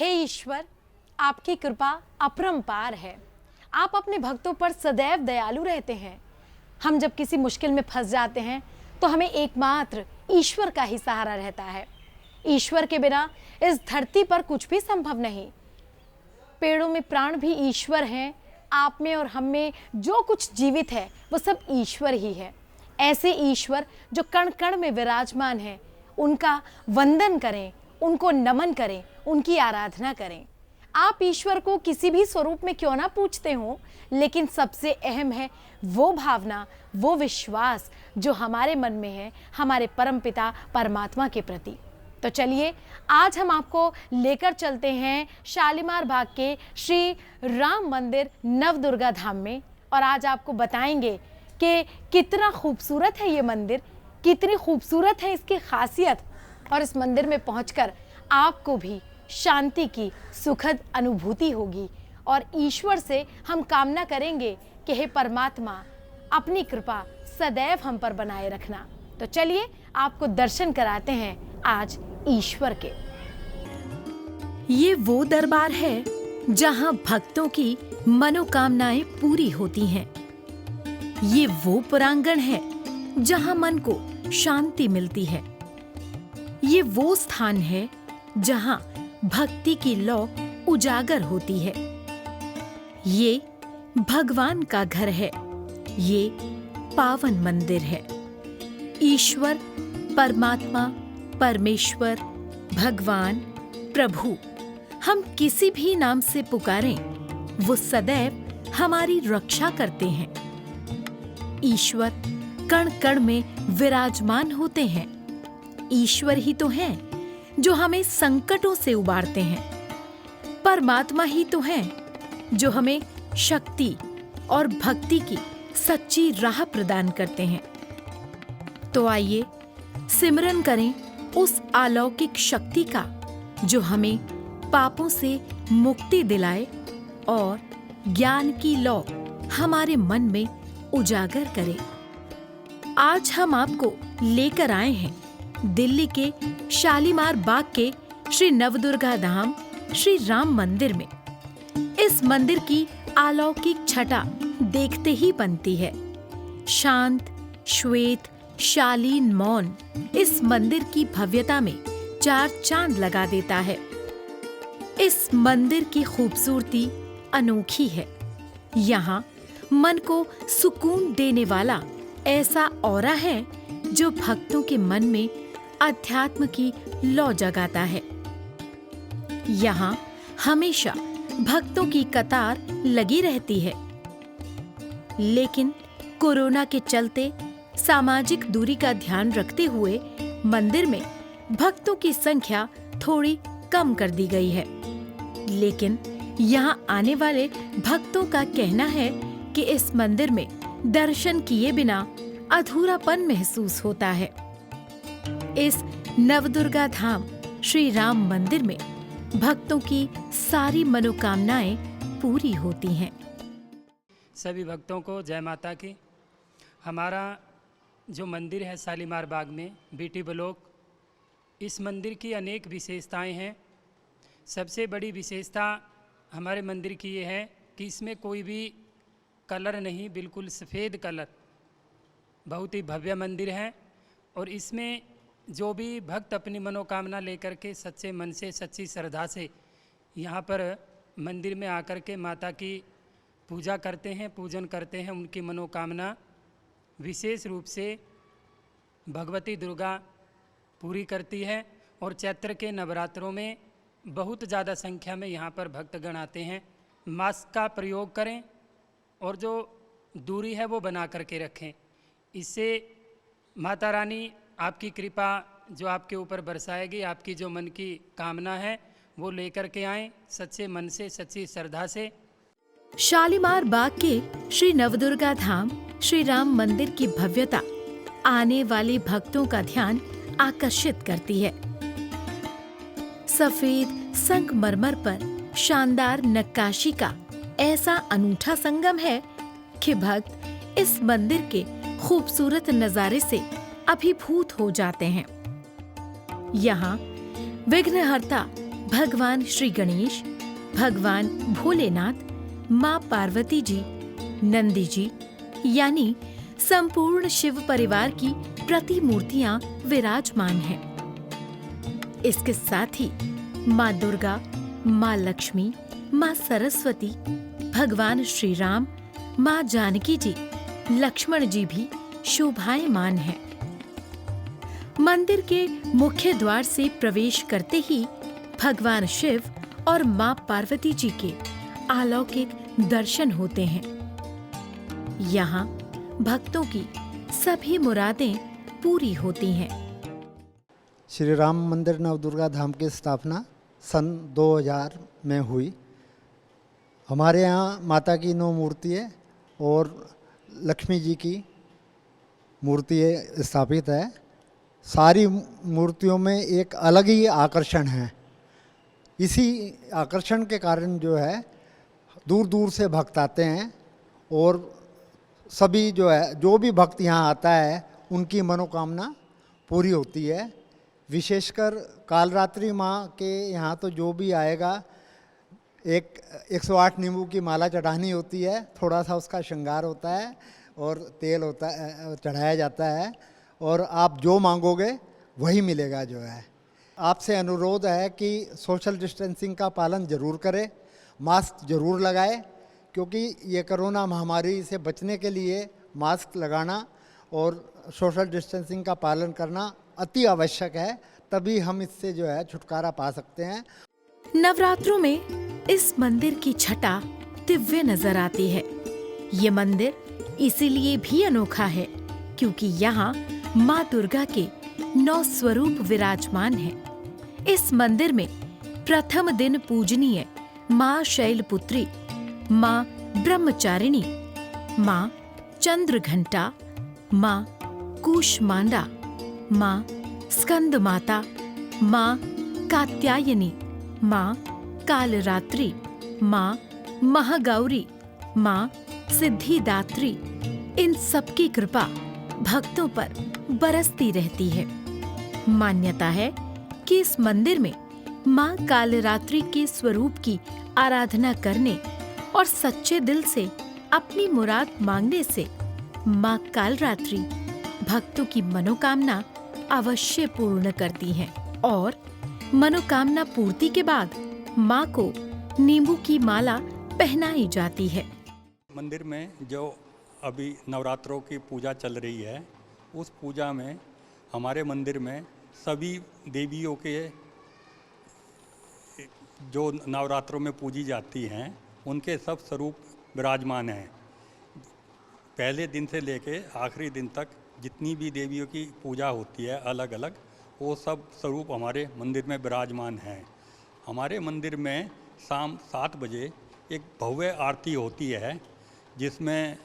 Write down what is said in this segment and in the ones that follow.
हे ईश्वर, आपकी कृपा अपरंपार है। आप अपने भक्तों पर सदैव दयालु रहते हैं। हम जब किसी मुश्किल में फंस जाते हैं तो हमें एकमात्र ईश्वर का ही सहारा रहता है। ईश्वर के बिना इस धरती पर कुछ भी संभव नहीं। पेड़ों में प्राण भी ईश्वर हैं। आप में और हम में जो कुछ जीवित है वो सब ईश्वर ही है। ऐसे ईश्वर जो कण कण में विराजमान है, उनका वंदन करें, उनको नमन करें, उनकी आराधना करें। आप ईश्वर को किसी भी स्वरूप में क्यों ना पूछते हो, लेकिन सबसे अहम है वो भावना, वो विश्वास जो हमारे मन में है हमारे परमपिता परमात्मा के प्रति। तो चलिए आज हम आपको लेकर चलते हैं शालीमार बाग के श्री राम मंदिर नवदुर्गा धाम में, और आज आपको बताएंगे कि कितना खूबसूरत है ये मंदिर, कितनी खूबसूरत है इसकी खासियत, और इस मंदिर में पहुंचकर आपको भी शांति की सुखद अनुभूति होगी। और ईश्वर से हम कामना करेंगे कि हे परमात्मा, अपनी कृपा सदैव हम पर बनाए रखना। तो चलिए आपको दर्शन कराते हैं आज ईश्वर के। ये वो दरबार है जहां भक्तों की मनोकामनाएं पूरी होती हैं। ये वो प्रांगण है जहां मन को शांति मिलती है। ये वो स्थान है जहां भक्ति की लौ उजागर होती है। ये भगवान का घर है। ये पावन मंदिर है। ईश्वर, परमात्मा, परमेश्वर, भगवान, प्रभु, हम किसी भी नाम से पुकारें, वो सदैव हमारी रक्षा करते हैं। ईश्वर कण कण में विराजमान होते हैं। ईश्वर ही तो हैं जो हमें संकटों से उबारते हैं। परमात्मा ही तो हैं जो हमें शक्ति और भक्ति की सच्ची राह प्रदान करते हैं। तो आइए सिमरन करें उस अलौकिक शक्ति का जो हमें पापों से मुक्ति दिलाए और ज्ञान की लौ हमारे मन में उजागर करे। आज हम आपको लेकर आए हैं दिल्ली के शालीमार बाग के श्री नवदुर्गा धाम श्री राम मंदिर में। इस मंदिर की अलौकिक छटा देखते ही बनती है। शांत, श्वेत, शालीन मौन इस मंदिर की भव्यता में चार चांद लगा देता है। इस मंदिर की खूबसूरती अनोखी है। यहाँ मन को सुकून देने वाला ऐसा ऑरा है जो भक्तों के मन में अध्यात्म की लौ जगाता है। यहाँ हमेशा भक्तों की कतार लगी रहती है, लेकिन कोरोना के चलते सामाजिक दूरी का ध्यान रखते हुए मंदिर में भक्तों की संख्या थोड़ी कम कर दी गई है। लेकिन यहाँ आने वाले भक्तों का कहना है कि इस मंदिर में दर्शन किए बिना अधूरापन महसूस होता है। इस नवदुर्गा धाम श्री राम मंदिर में भक्तों की सारी मनोकामनाएं पूरी होती हैं। सभी भक्तों को जय माता की। हमारा जो मंदिर है शालीमार बाग में बीटी ब्लॉक, इस मंदिर की अनेक विशेषताएं हैं। सबसे बड़ी विशेषता हमारे मंदिर की ये है कि इसमें कोई भी कलर नहीं, बिल्कुल सफ़ेद कलर। बहुत ही भव्य मंदिर है और इसमें जो भी भक्त अपनी मनोकामना लेकर के सच्चे मन से, सच्ची श्रद्धा से यहाँ पर मंदिर में आकर के माता की पूजा करते हैं, पूजन करते हैं, उनकी मनोकामना विशेष रूप से भगवती दुर्गा पूरी करती है। और चैत्र के नवरात्रों में बहुत ज़्यादा संख्या में यहाँ पर भक्तगण आते हैं। मास्क का प्रयोग करें और जो दूरी है वो बना करके रखें। इससे माता रानी आपकी कृपा जो आपके ऊपर बरसाएगी, आपकी जो मन की कामना है वो लेकर के आएं सच्चे मन से, सच्ची श्रद्धा से। शालीमार बाग के श्री नवदुर्गा धाम श्री राम मंदिर की भव्यता आने वाले भक्तों का ध्यान आकर्षित करती है। सफेद संगमरमर पर शानदार नक्काशी का ऐसा अनूठा संगम है कि भक्त इस मंदिर के खूबसूरत नजारे से अभिभूत हो जाते हैं। यहाँ विघ्नहर्ता भगवान श्री गणेश, भगवान भोलेनाथ, माँ पार्वती जी, नंदी जी यानी संपूर्ण शिव परिवार की प्रतिमूर्तियां विराजमान हैं। इसके साथ ही माँ दुर्गा, माँ लक्ष्मी, माँ सरस्वती, भगवान श्री राम, माँ जानकी जी, लक्ष्मण जी भी शोभायमान हैं। मंदिर के मुख्य द्वार से प्रवेश करते ही भगवान शिव और माँ पार्वती जी के अलौकिक दर्शन होते हैं। यहाँ भक्तों की सभी मुरादें पूरी होती हैं। श्री राम मंदिर नवदुर्गा धाम की स्थापना सन 2000 में हुई। हमारे यहाँ माता की 9 मूर्ति है और लक्ष्मी जी की मूर्ति स्थापित है। सारी मूर्तियों में एक अलग ही आकर्षण है। इसी आकर्षण के कारण जो है दूर दूर से भक्त आते हैं और सभी जो भी भक्त यहाँ आता है उनकी मनोकामना पूरी होती है। विशेषकर कालरात्रि माँ के यहाँ तो जो भी आएगा 108 नींबू की माला चढ़ानी होती है, थोड़ा सा उसका श्रृंगार होता है और तेल होता है, चढ़ाया जाता है और आप जो मांगोगे वही मिलेगा जो है। आपसे अनुरोध है कि सोशल डिस्टेंसिंग का पालन जरूर करें, मास्क जरूर लगाएं, क्योंकि ये कोरोना महामारी से बचने के लिए मास्क लगाना और सोशल डिस्टेंसिंग का पालन करना अति आवश्यक है, तभी हम इससे जो है छुटकारा पा सकते हैं। नवरात्रों में इस मंदिर की छटा दिव्य नजर आती है। ये मंदिर इसीलिए भी अनोखा है क्योंकि यहाँ माँ दुर्गा के 9 स्वरूप विराजमान हैं। इस मंदिर में प्रथम दिन पूजनीय माँ शैलपुत्री, माँ ब्रह्मचारिणी, माँ चंद्रघंटा, माँ कूष्मांडा, माँ स्कंद माता, माँ कात्यायनी, माँ कालरात्रि, माँ महागौरी, माँ सिद्धिदात्री, इन सबकी कृपा भक्तों पर बरसती रहती है। मान्यता है कि इस मंदिर में माँ कालरात्रि के स्वरूप की आराधना करने और सच्चे दिल से अपनी मुराद मांगने से माँ कालरात्रि भक्तों की मनोकामना अवश्य पूर्ण करती हैं और मनोकामना पूर्ति के बाद माँ को नींबू की माला पहनाई जाती है। मंदिर में जो अभी नवरात्रों की पूजा चल रही है, उस पूजा में हमारे मंदिर में सभी देवियों के जो नवरात्रों में पूजी जाती हैं उनके सब स्वरूप विराजमान हैं। पहले दिन से लेके आखिरी दिन तक जितनी भी देवियों की पूजा होती है अलग अलग, वो सब स्वरूप हमारे मंदिर में विराजमान हैं। हमारे मंदिर में शाम 7 बजे एक भव्य आरती होती है जिसमें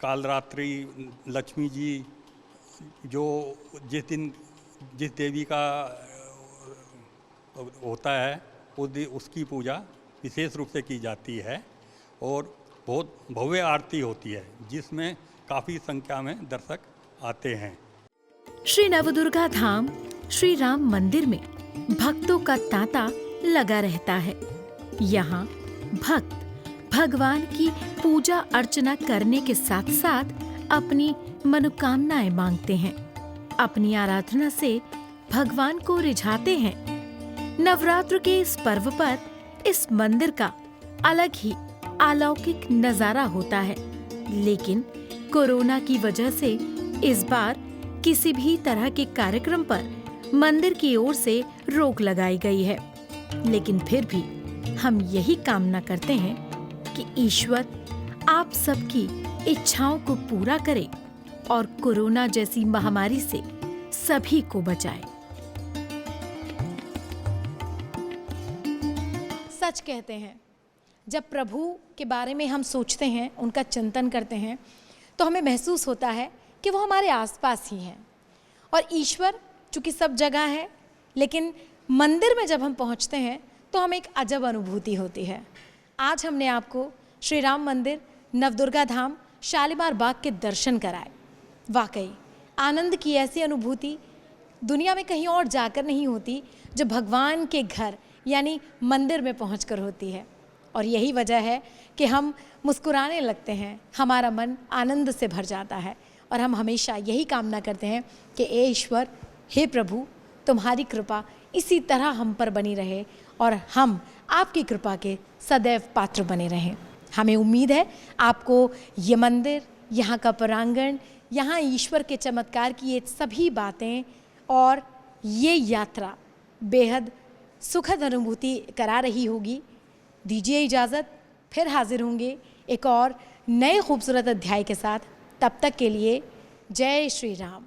कालरात्रि लक्ष्मी जी जो जिस दिन जिस देवी का होता है उसकी पूजा विशेष रूप से की जाती है और बहुत भव्य आरती होती है जिसमें काफ़ी संख्या में दर्शक आते हैं। श्री नवदुर्गा धाम श्री राम मंदिर में भक्तों का तांता लगा रहता है। यहाँ भक्त भगवान की पूजा अर्चना करने के साथ साथ अपनी मनोकामनाएं मांगते हैं, अपनी आराधना से भगवान को रिझाते हैं। नवरात्र के इस पर्व पर इस मंदिर का अलग ही अलौकिक नजारा होता है, लेकिन कोरोना की वजह से इस बार किसी भी तरह के कार्यक्रम पर मंदिर की ओर से रोक लगाई गई है। लेकिन फिर भी हम यही कामना करते हैं कि ईश्वर आप सबकी इच्छाओं को पूरा करे और कोरोना जैसी महामारी से सभी को बचाए। सच कहते हैं, जब प्रभु के बारे में हम सोचते हैं, उनका चिंतन करते हैं, तो हमें महसूस होता है कि वो हमारे आसपास ही हैं। और ईश्वर चूँकि सब जगह है, लेकिन मंदिर में जब हम पहुंचते हैं तो हमें एक अजब अनुभूति होती है। आज हमने आपको श्री राम मंदिर नवदुर्गा धाम शालीमार बाग के दर्शन कराए। वाकई आनंद की ऐसी अनुभूति दुनिया में कहीं और जाकर नहीं होती जो भगवान के घर यानी मंदिर में पहुंचकर होती है। और यही वजह है कि हम मुस्कुराने लगते हैं, हमारा मन आनंद से भर जाता है और हम हमेशा यही कामना करते हैं कि ए ईश्वर, हे प्रभु, तुम्हारी कृपा इसी तरह हम पर बनी रहे और हम आपकी कृपा के सदैव पात्र बने रहें। हमें उम्मीद है आपको ये मंदिर, यहाँ का प्रांगण, यहाँ ईश्वर के चमत्कार की ये सभी बातें और ये यात्रा बेहद सुखद अनुभूति करा रही होगी। दीजिए इजाज़त, फिर हाजिर होंगे एक और नए खूबसूरत अध्याय के साथ। तब तक के लिए जय श्री राम।